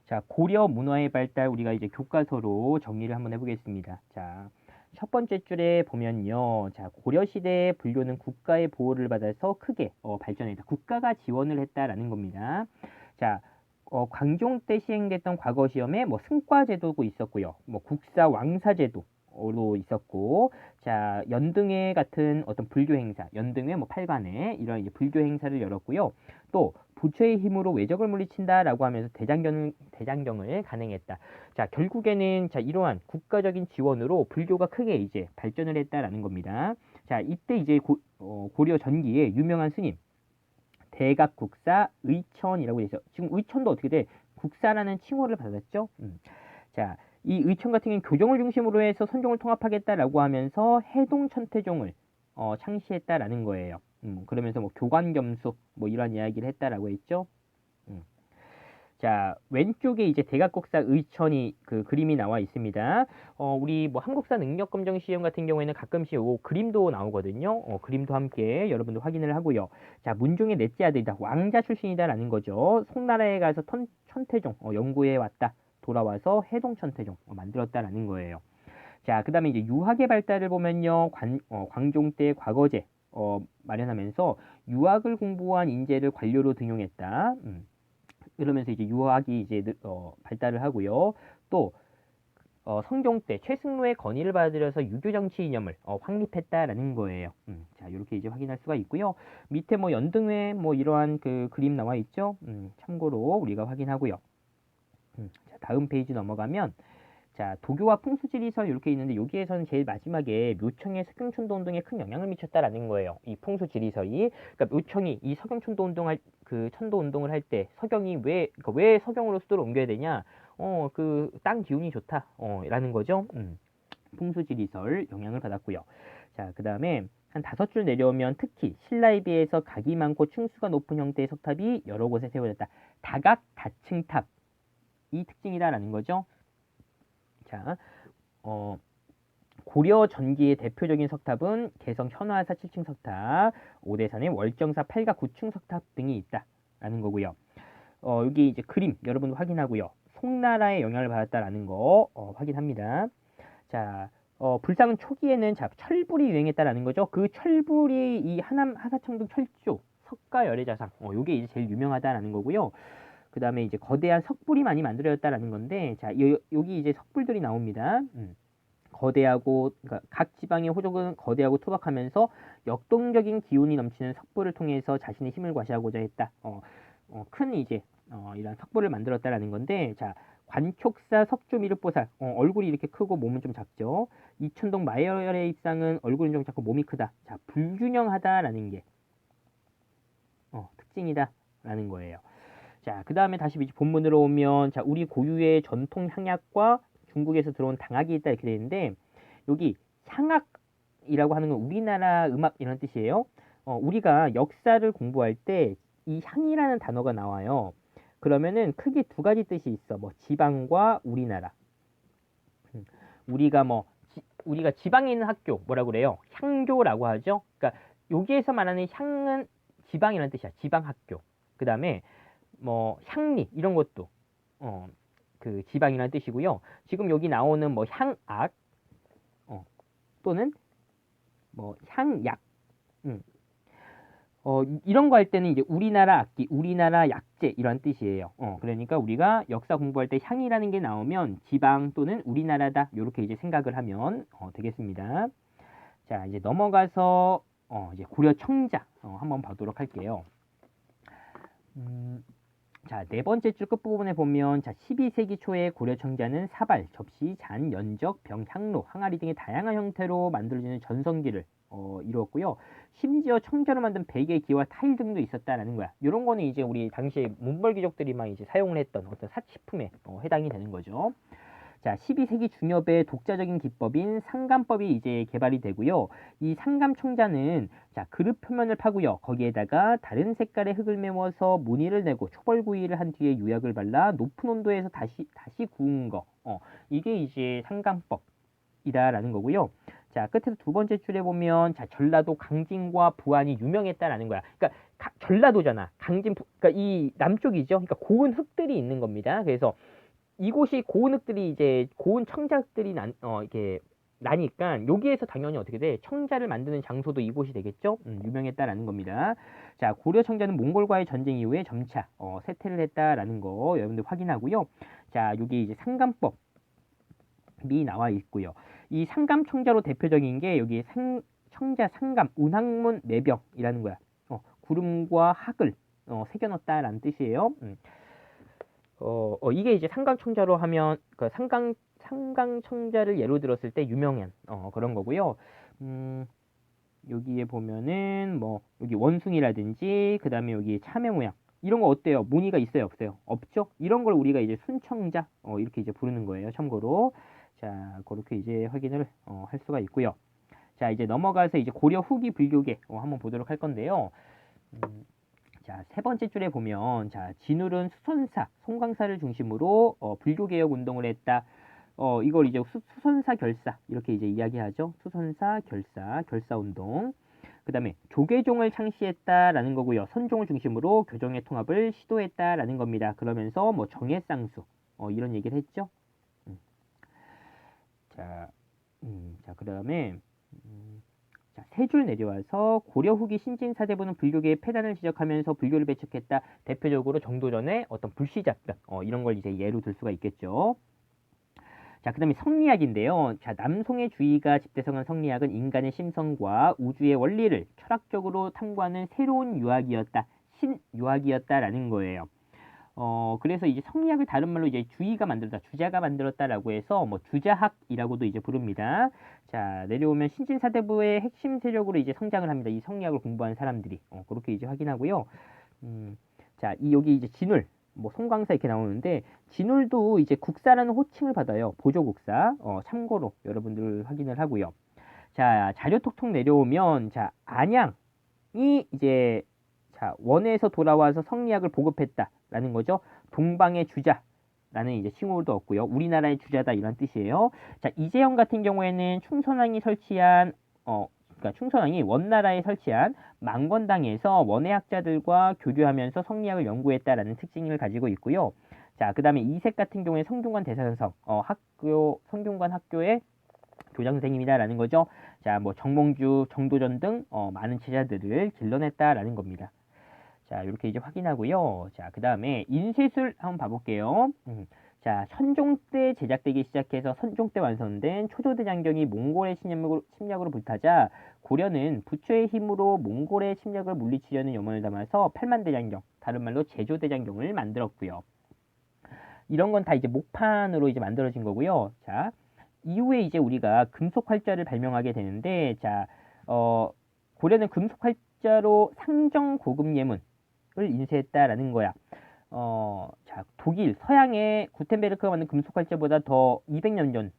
자, 고려 문화의 발달 우리가 이제 교과서로 정리를 한번 해보겠습니다. 자, 첫 번째 줄에 보면요. 자, 고려시대의 불교는 국가의 보호를 받아서 크게 발전했다. 국가가 지원을 했다라는 겁니다. 자, 광종 때 시행됐던 과거 시험에 뭐 승과제도도 있었고요. 뭐 국사 왕사제도로 있었고, 자, 연등회 같은 어떤 불교 행사, 연등회 뭐 팔관회 이런 이제 불교 행사를 열었고요. 또 부처의 힘으로 외적을 물리친다라고 하면서 대장경을 간행했다. 자, 결국에는 자, 이러한 국가적인 지원으로 불교가 크게 이제 발전을 했다라는 겁니다. 자, 이때 이제 고려 전기에 유명한 스님 대각국사 의천이라고 되어 있어. 지금 의천도 어떻게 돼? 국사라는 칭호를 받았죠. 자, 이 의천 같은 경우는 교정을 중심으로 해서 선종을 통합하겠다라고 하면서 해동천태종을 창시했다라는 거예요. 그러면서 뭐 교관겸수 뭐 이런 이야기를 했다라고 했죠. 자, 왼쪽에 이제 대각국사 의천이 그 그림이 나와 있습니다. 우리 뭐 한국사 능력검정 시험 같은 경우에는 가끔씩 요 그림도 나오거든요. 그림도 함께 여러분들 확인을 하고요. 자, 문종의 넷째 아들이다. 왕자 출신이다라는 거죠. 송나라에 가서 천태종 연구해 왔다. 돌아와서 해동천태종 만들었다라는 거예요. 자, 그 다음에 이제 유학의 발달을 보면요. 광종 때 과거제 마련하면서 유학을 공부한 인재를 관료로 등용했다. 그러면서 이제 유학이 이제 발달을 하고요. 또 성종 때 최승로의 건의를 받아들여서 유교 정치 이념을 확립했다라는 거예요. 자, 이렇게 이제 확인할 수가 있고요. 밑에 뭐 연등회 뭐 이러한 그 그림 나와 있죠. 참고로 우리가 확인하고요. 자, 다음 페이지 넘어가면 자, 도교와 풍수지리설 이렇게 있는데 여기에서는 제일 마지막에 묘청의 석경천도 운동에 큰 영향을 미쳤다라는 거예요. 이 풍수지리설이. 그러니까 묘청이 이 석경천도 운동할 그 천도 운동을 할 때 석영이 그러니까 왜 석영으로 수도를 옮겨야 되냐? 그 땅 기운이 좋다. 라는 거죠. 풍수지리설 영향을 받았고요. 자, 그다음에 한 5줄 내려오면 특히 신라에 비해서 각이 많고 층수가 높은 형태의 석탑이 여러 곳에 세워졌다. 다각 다층탑 이 특징이다라는 거죠. 자, 고려 전기의 대표적인 석탑은 개성 현화사 7층 석탑, 오대산의 월정사 8가 9층 석탑 등이 있다라는 거고요. 여기 이제 그림 여러분 확인하고요. 송나라의 영향을 받았다라는 거 확인합니다. 자, 불상 초기에는 자, 철불이 유행했다라는 거죠. 그 철불이 이 하남 하사청동 철조 석가 열애자상, 요게 이제 제일 유명하다라는 거고요. 그 다음에 이제 거대한 석불이 많이 만들어졌다라는 건데, 자, 여기 이제 석불들이 나옵니다. 거대하고, 그러니까 각 지방의 호족은 거대하고 투박하면서 역동적인 기운이 넘치는 석불을 통해서 자신의 힘을 과시하고자 했다. 큰 이제, 이런 석불을 만들었다라는 건데, 자, 관촉사 석조미륵보살, 얼굴이 이렇게 크고 몸은 좀 작죠. 이천동 마열의 입상은 얼굴은 좀 작고 몸이 크다. 자, 불균형하다라는 게, 특징이다라는 거예요. 자, 그 다음에 다시 본문으로 오면, 자, 우리 고유의 전통 향약과 중국에서 들어온 당학이 있다 이렇게 되어 있는데, 여기 향악이라고 하는 건 우리나라 음악 이런 뜻이에요. 우리가 역사를 공부할 때 이 향이라는 단어가 나와요. 그러면은 크게 두 가지 뜻이 있어. 뭐 지방과 우리나라. 우리가 지방에 있는 학교 뭐라고 그래요? 향교라고 하죠. 그러니까 여기에서 말하는 향은 지방이라는 뜻이야. 지방 학교. 그 다음에 뭐 향리 이런 것도 그 지방이라는 뜻이고요. 지금 여기 나오는 뭐 향악 또는 뭐 향약 이런 거 할 때는 이제 우리나라 악기, 우리나라 약재 이런 뜻이에요. 그러니까 우리가 역사 공부할 때 향이라는 게 나오면 지방 또는 우리나라다 이렇게 이제 생각을 하면 되겠습니다. 자, 이제 넘어가서 이제 고려 청자 한번 보도록 할게요. 자, 네 번째 줄 끝부분에 보면 자, 12세기 초에 고려 청자는 사발, 접시, 잔, 연적, 병, 향로, 항아리 등의 다양한 형태로 만들어지는 전성기를 이루었고요. 심지어 청자로 만든 베개, 기와 타일 등도 있었다라는 거야. 이런 거는 이제 우리 당시에 문벌귀족들이 막 이제 사용을 했던 어떤 사치품에 해당이 되는 거죠. 자, 12세기 중엽의 독자적인 기법인 상감법이 이제 개발이 되고요. 이 상감청자는 자, 그릇 표면을 파고요. 거기에다가 다른 색깔의 흙을 메워서 무늬를 내고 초벌구이를 한 뒤에 유약을 발라 높은 온도에서 다시 구운 거. 이게 이제 상감법이다라는 거고요. 자, 끝에서 두 번째 줄에 보면 자, 전라도 강진과 부안이 유명했다라는 거야. 그러니까 전라도잖아. 그러니까 이 남쪽이죠. 그러니까 고운 흙들이 있는 겁니다. 그래서 이곳이 고은흑들이 이제 고은 청자들이 이렇게 나니까 여기에서 당연히 어떻게 돼? 청자를 만드는 장소도 이곳이 되겠죠? 유명했다라는 겁니다. 자, 고려 청자는 몽골과의 전쟁 이후에 점차 쇠퇴를 했다라는 거 여러분들 확인하고요. 자, 여기 이제 상감법이 나와 있고요. 이 상감 청자로 대표적인 게 여기 청자 상감 운항문 내벽이라는 거야. 구름과 학을 새겨넣었다라는 뜻이에요. 이게 이제 상강청자로 하면, 그 상강청자를 예로 들었을 때 유명한, 그런 거고요. 여기에 보면은, 뭐, 여기 원숭이라든지, 그 다음에 여기 참외 모양. 이런 거 어때요? 무늬가 있어요? 없어요? 없죠? 이런 걸 우리가 이제 순청자, 이렇게 이제 부르는 거예요. 참고로. 자, 그렇게 이제 확인을, 할 수가 있고요. 자, 이제 넘어가서 이제 고려 후기 불교계, 한번 보도록 할 건데요. 자, 세 번째 줄에 보면, 자, 진울은 수선사, 송광사를 중심으로 불교개혁 운동을 했다. 이걸 이제 수선사 결사 이렇게 이제 이야기하죠. 수선사 결사 운동. 그 다음에 조계종을 창시했다라는 거고요. 선종을 중심으로 교정의 통합을 시도했다라는 겁니다. 그러면서 뭐 정예쌍수 이런 얘기를 했죠. 자, 자, 그 다음에 자, 세 줄 내려와서 고려 후기 신진사대부는 불교계의 폐단을 지적하면서 불교를 배척했다. 대표적으로 정도전의 어떤 불시잡변 이런 걸 이제 예로 들 수가 있겠죠. 자, 그 다음에 성리학인데요. 자, 남송의 주의가 집대성한 성리학은 인간의 심성과 우주의 원리를 철학적으로 탐구하는 새로운 유학이었다. 신유학이었다라는 거예요. 그래서 이제 성리학을 다른 말로 이제 주의가 만들었다, 주자가 만들었다라고 해서 뭐 주자학이라고도 이제 부릅니다. 자, 내려오면 신진사대부의 핵심 세력으로 이제 성장을 합니다. 이 성리학을 공부한 사람들이. 그렇게 이제 확인하고요. 자, 여기 이제 진울, 뭐 송광사 이렇게 나오는데 진울도 이제 국사라는 호칭을 받아요. 보조국사. 참고로 여러분들 확인을 하고요. 자, 자료 톡톡 내려오면 자, 안양이 이제 자, 원에서 돌아와서 성리학을 보급했다라는 거죠. 동방의 주자라는 이제 칭호도 얻고요. 우리나라의 주자다 이런 뜻이에요. 자, 이재영 같은 경우에는 충선왕이 설치한 그러니까 충선왕이 원나라에 설치한 망건당에서 원의 학자들과 교류하면서 성리학을 연구했다라는 특징을 가지고 있고요. 자, 그 다음에 이색 같은 경우에 성균관 대사성 성균관 학교의 교장 선생님이다라는 거죠. 자, 뭐 정몽주, 정도전 등 많은 제자들을 길러냈다라는 겁니다. 자, 이렇게 이제 확인하고요. 자, 그 다음에 인쇄술 한번 봐볼게요. 자, 선종 때 제작되기 시작해서 선종 때 완성된 초조대장경이 몽골의 침략으로 불타자 고려는 부처의 힘으로 몽골의 침략을 물리치려는 염원을 담아서 팔만대장경, 다른 말로 제조대장경을 만들었고요. 이런 건 다 이제 목판으로 이제 만들어진 거고요. 자, 이후에 이제 우리가 금속 활자를 발명하게 되는데, 자, 고려는 금속 활자로 상정 고급 예문을 인쇄했다라는 거야. 자, 독일, 서양의 구텐베르크가 만든 금속 활자보다 더 200년 전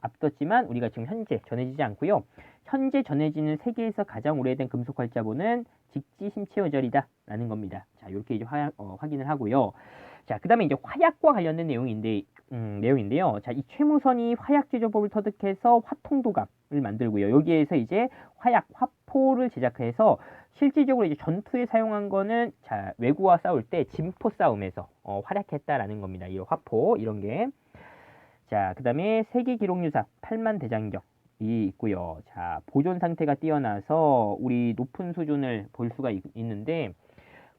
앞섰지만 우리가 지금 현재 전해지지 않고요. 현재 전해지는 세계에서 가장 오래된 금속 활자본은 직지 심채어절이다라는 겁니다. 자, 이렇게 이제 확인을 하고요. 자, 그 다음에 이제 화약과 관련된 내용인데요. 자, 이 최무선이 화약 제조법을 터득해서 화통도갑을 만들고요. 여기에서 이제 화포를 제작해서 실질적으로 이제 전투에 사용한 거는 자, 외구와 싸울 때 진포 싸움에서 활약했다라는 겁니다. 이 화포 이런 게. 자, 그 다음에 세계 기록유산 8만 대장경이 있고요. 자, 보존 상태가 뛰어나서 우리 높은 수준을 볼 수가 있는데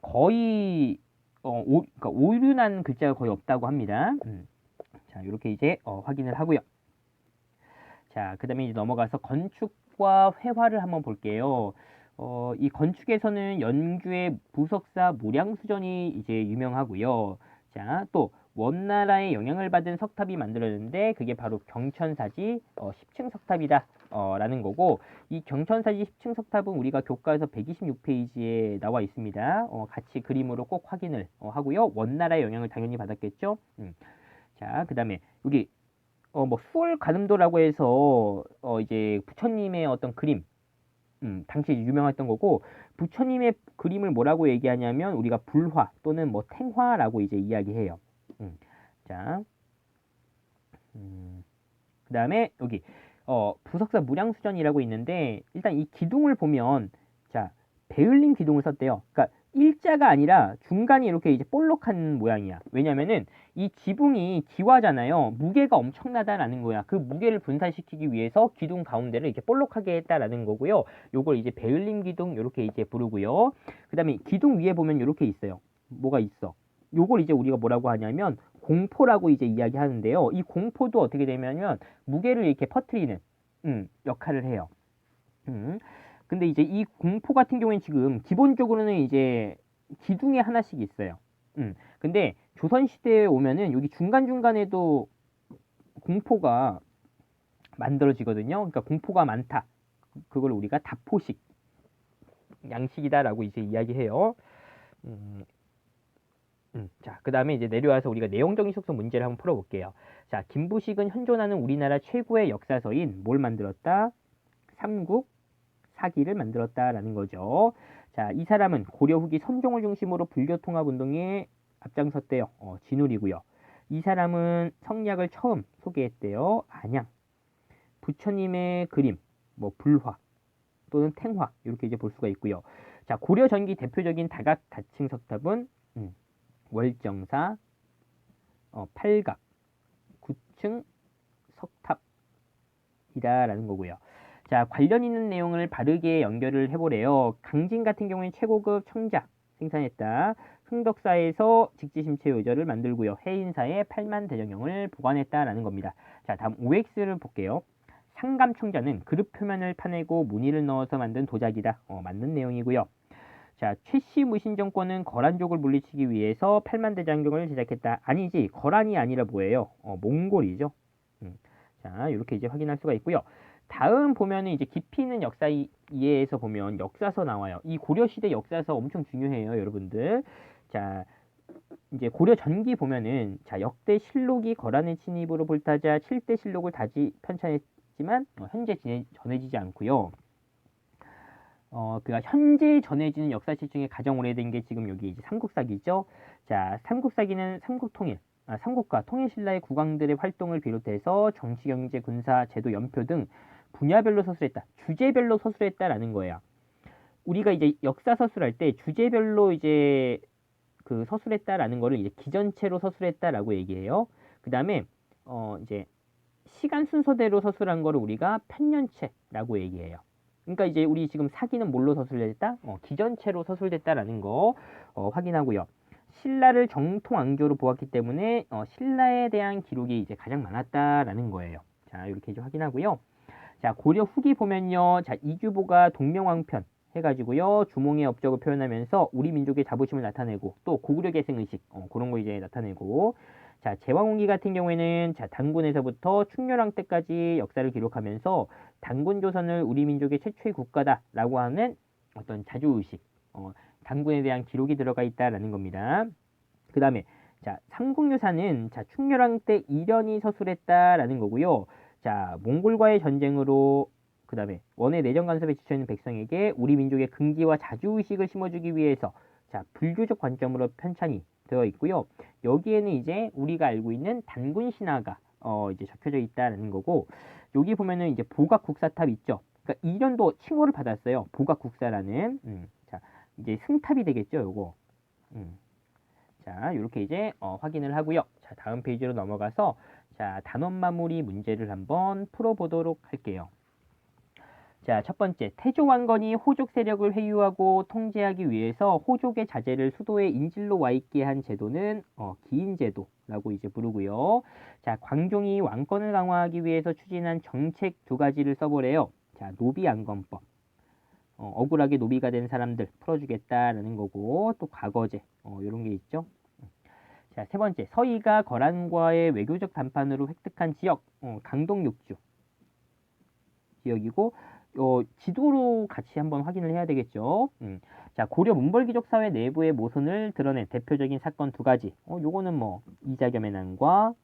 거의 그러니까 오류난 글자가 거의 없다고 합니다. 자, 이렇게 이제 확인을 하고요. 자, 그 다음에 이제 넘어가서 건축과 회화를 한번 볼게요. 이 건축에서는 연규의 부석사 무량수전이 이제 유명하고요. 자, 또 원나라의 영향을 받은 석탑이 만들어졌는데 그게 바로 경천사지 10층 석탑이다 라는 거고, 이 경천사지 10층 석탑은 우리가 교과에서 126페이지에 나와 있습니다. 같이 그림으로 꼭 확인을 하고요. 원나라의 영향을 당연히 받았겠죠. 자, 그 다음에 여기 뭐 수월 가늠도라고 해서 이제 부처님의 어떤 그림, 당시 유명했던 거고, 부처님의 그림을 뭐라고 얘기하냐면 우리가 불화 또는 뭐 탱화라고 이제 이야기해요. 자, 그 다음에 여기 부석사 무량수전이라고 있는데 일단 이 기둥을 보면 자, 베을린 기둥을 썼대요. 그러니까 일자가 아니라 중간이 이렇게 이제 볼록한 모양이야. 왜냐면은 이 지붕이 기와잖아요. 무게가 엄청나다라는 거야. 그 무게를 분산시키기 위해서 기둥 가운데를 이렇게 볼록하게 했다라는 거고요. 요걸 이제 베을림 기둥 이렇게 이제 부르고요. 그다음에 기둥 위에 보면 이렇게 있어요. 뭐가 있어? 요걸 이제 우리가 뭐라고 하냐면 공포라고 이제 이야기하는데요. 이 공포도 어떻게 되냐면 무게를 이렇게 퍼뜨리는 역할을 해요. 근데 이제 이 공포 같은 경우에는 지금 기본적으로는 이제 기둥에 하나씩 있어요. 근데 조선시대에 오면은 여기 중간중간에도 공포가 만들어지거든요. 그러니까 공포가 많다. 그걸 우리가 다포식 양식이다라고 이제 이야기해요. 자, 그 다음에 이제 내려와서 우리가 내용적인 속성 문제를 한번 풀어볼게요. 자, 김부식은 현존하는 우리나라 최고의 역사서인 뭘 만들었다? 삼국 사기를 만들었다라는 거죠. 자, 이 사람은 고려 후기 선종을 중심으로 불교 통합 운동에 앞장섰대요. 진울이고요. 이 사람은 성리학을 처음 소개했대요. 안양. 부처님의 그림, 뭐 불화 또는 탱화 이렇게 이제 볼 수가 있고요. 자, 고려 전기 대표적인 다각 다층 석탑은 월정사, 팔각, 구층 석탑이다라는 거고요. 자, 관련 있는 내용을 바르게 연결을 해보래요. 강진 같은 경우에는 최고급 청자 생산했다. 흥덕사에서 직지심체 요절을 만들고요. 해인사에 8만 대정경을 보관했다라는 겁니다. 자, 다음 OX를 볼게요. 상감청자는 그릇 표면을 파내고 무늬를 넣어서 만든 도자기다. 맞는 내용이고요. 자, 최씨 무신정권은 거란족을 물리치기 위해서 8만 대장경을 제작했다. 아니지, 거란이 아니라 뭐예요? 몽골이죠. 자, 이렇게 이제 확인할 수가 있고요. 다음 보면은 이제 깊이 있는 역사 이해에서 보면 역사서 나와요. 이 고려시대 역사서 엄청 중요해요, 여러분들. 자, 이제 고려 전기 보면은 자, 역대 실록이 거란의 침입으로 불타자 7대 실록을 다시 편찬했지만 현재 전해지지 않고요. 그니까 현재 전해지는 역사실 중에 가장 오래된 게 지금 여기 이제 삼국사기죠. 자, 삼국사기는 삼국과 통일신라의 국왕들의 활동을 비롯해서 정치, 경제, 군사, 제도, 연표 등 분야별로 서술했다. 주제별로 서술했다라는 거예요. 우리가 이제 역사 서술할 때 주제별로 이제 그 서술했다라는 거를 이제 기전체로 서술했다라고 얘기해요. 그 다음에 이제 시간 순서대로 서술한 거를 우리가 편년체라고 얘기해요. 그러니까 이제 우리 지금 사기는 뭘로 서술됐다? 기전체로 서술됐다라는 거 확인하고요. 신라를 정통 왕조로 보았기 때문에 신라에 대한 기록이 이제 가장 많았다라는 거예요. 자, 이렇게 이제 확인하고요. 자, 고려 후기 보면요. 자, 이규보가 동명왕편 해가지고요. 주몽의 업적을 표현하면서 우리 민족의 자부심을 나타내고 또 고구려 계승의식 그런 거 이제 나타내고 자, 제왕후기 같은 경우에는 자, 단군에서부터 충렬왕 때까지 역사를 기록하면서 단군 조선을 우리 민족의 최초의 국가다라고 하는 어떤 자주의식, 단군에 대한 기록이 들어가 있다라는 겁니다. 그 다음에 자, 삼국유사는 자, 충렬왕 때 이련이 서술했다라는 거고요. 자, 몽골과의 전쟁으로 그 다음에 원의 내정 간섭에 지쳐있는 백성에게 우리 민족의 긍지와 자주의식을 심어주기 위해서 자, 불교적 관점으로 편찬이 되어 있고요. 여기에는 이제 우리가 알고 있는 단군 신화가 이제 적혀져 있다는 거고 여기 보면은 이제 보각국사탑 있죠. 그러니까 이련도 칭호를 받았어요. 보각국사라는 자, 이제 승탑이 되겠죠, 요거. 자, 이렇게 이제 확인을 하고요. 자, 다음 페이지로 넘어가서 자, 단원 마무리 문제를 한번 풀어보도록 할게요. 자, 첫 번째, 태조 왕건이 호족 세력을 회유하고 통제하기 위해서 호족의 자제를 수도에 인질로 와 있게 한 제도는 기인제도라고 이제 부르고요. 자, 광종이 왕권을 강화하기 위해서 추진한 정책 두 가지를 써보래요. 자, 노비안건법. 억울하게 노비가 된 사람들 풀어주겠다라는 거고 또 과거제 이런 게 있죠. 자, 세 번째, 서희가 거란과의 외교적談판으로 획득한 지역 강동 6주 지역이고 지도로 같이 한번 확인을 해야 되겠죠. 자, 고려 문벌귀족 사회 내부의 모순을 드러낸 대표적인 사건 두 가지. 요거는 뭐 이자겸의 난과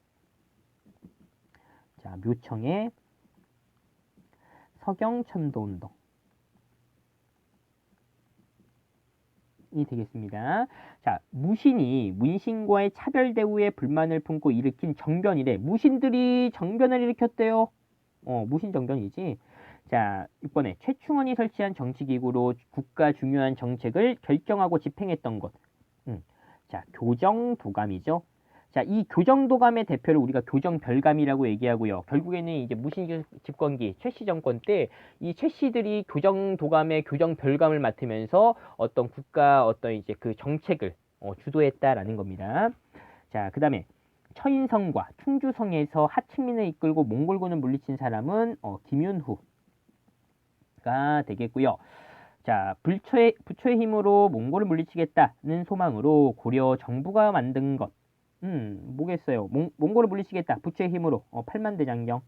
자, 묘청의 서경천도운동 이 되겠습니다. 자, 무신이 문신과의 차별 대우에 불만을 품고 일으킨 정변이래. 무신들이 정변을 일으켰대요. 무신 정변이지. 자, 6번에 최충원이 설치한 정치기구로 국가 중요한 정책을 결정하고 집행했던 것. 자, 교정도감이죠. 자, 이 교정도감의 대표를 우리가 교정별감이라고 얘기하고요. 결국에는 이제 무신 집권기 최씨 정권 때 이 최씨들이 교정도감의 교정별감을 맡으면서 어떤 국가 어떤 이제 그 정책을 주도했다라는 겁니다. 자, 그다음에 처인성과 충주성에서 하층민을 이끌고 몽골군을 물리친 사람은 김윤후가 되겠고요. 자, 부처의 힘으로 몽골을 물리치겠다는 소망으로 고려 정부가 만든 것. 뭐겠어요? 몽골을 물리치겠다. 부처의 힘으로. 팔만대장경,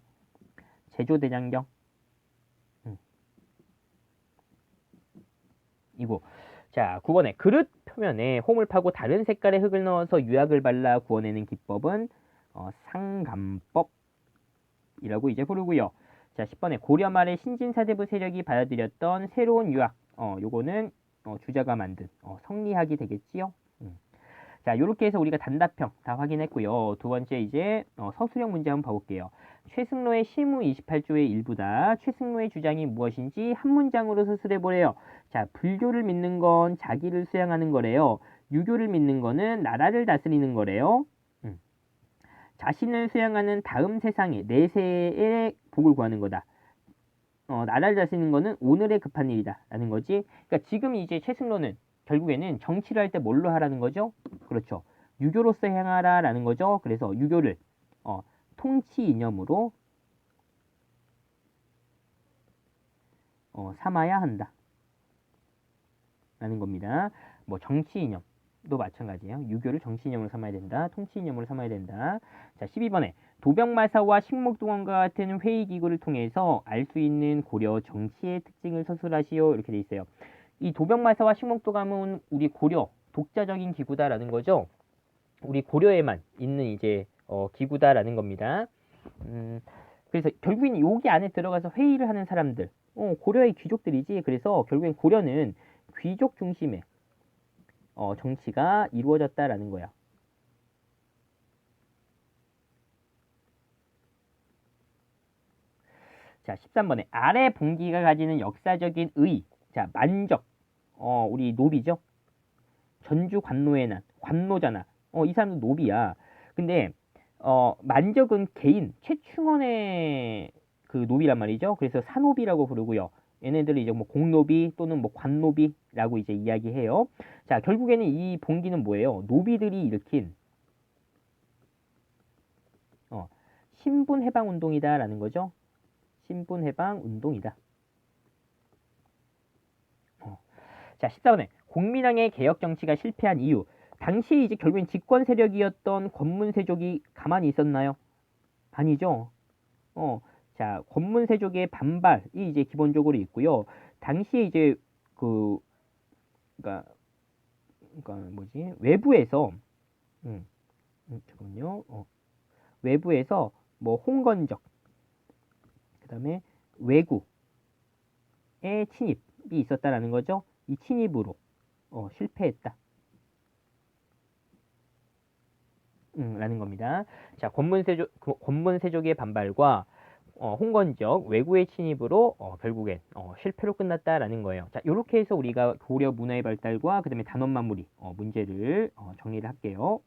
제조대장경. 이거. 자, 9번에 그릇 표면에 홈을 파고 다른 색깔의 흙을 넣어서 유약을 발라 구워내는 기법은 상감법이라고 이제 부르고요. 자, 10번에 고려 말에 신진사대부 세력이 받아들였던 새로운 유학. 요거는 주자가 만든 성리학이 되겠지요. 자, 요렇게 해서 우리가 단답형 다 확인했고요. 두 번째 이제 서술형 문제 한번 봐볼게요. 최승로의 시무 28조의 일부다. 최승로의 주장이 무엇인지 한 문장으로 서술해보래요. 자, 불교를 믿는 건 자기를 수양하는 거래요. 유교를 믿는 거는 나라를 다스리는 거래요. 자신을 수양하는 다음 세상에 내세의 복을 구하는 거다. 나라를 다스리는 거는 오늘의 급한 일이다 라는 거지. 그러니까 지금 이제 최승로는 결국에는 정치를 할 때 뭘로 하라는 거죠? 그렇죠. 유교로서 행하라 라는 거죠. 그래서 유교를 통치 이념으로 삼아야 한다 라는 겁니다. 뭐 정치 이념도 마찬가지예요. 유교를 정치 이념으로 삼아야 된다. 통치 이념으로 삼아야 된다. 자, 12번에 도병마사와 식목동원과 같은 회의기구를 통해서 알 수 있는 고려 정치의 특징을 서술하시오. 이렇게 돼 있어요. 이 도병마사와 식목도감은 우리 고려 독자적인 기구다라는 거죠. 우리 고려에만 있는 이제 기구다라는 겁니다. 그래서 결국엔 여기 안에 들어가서 회의를 하는 사람들, 고려의 귀족들이지. 그래서 결국엔 고려는 귀족 중심의 정치가 이루어졌다라는 거야. 자, 13번에 아래 봉기가 가지는 역사적인 의. 자, 만적. 우리 노비죠. 전주 관노의 난. 관노잖아. 이 사람도 노비야. 근데 만적은 개인 최충원의 그 노비란 말이죠. 그래서 사노비라고 부르고요. 얘네들은 이제 뭐 공노비 또는 뭐 관노비라고 이제 이야기해요. 자, 결국에는 이 봉기는 뭐예요? 노비들이 일으킨 신분 해방 운동이다라는 거죠. 신분 해방 운동이다. 자, 14번에 공민왕의 개혁 정치가 실패한 이유. 당시 이제 결국엔 집권 세력이었던 권문세족이 가만히 있었나요? 아니죠. 자, 권문세족의 반발이 이제 기본적으로 있고요. 당시에 이제 그러니까 뭐지? 외부에서 잠깐만요. 외부에서 뭐 홍건적, 그다음에 외구의 침입이 있었다라는 거죠. 이 침입으로 실패했다. 라는 겁니다. 자, 권문세족의 반발과 홍건적 외구의 침입으로 결국엔 실패로 끝났다라는 거예요. 자, 이렇게 해서 우리가 고려 문화의 발달과 그다음에 단원 마무리 문제를 정리를 할게요.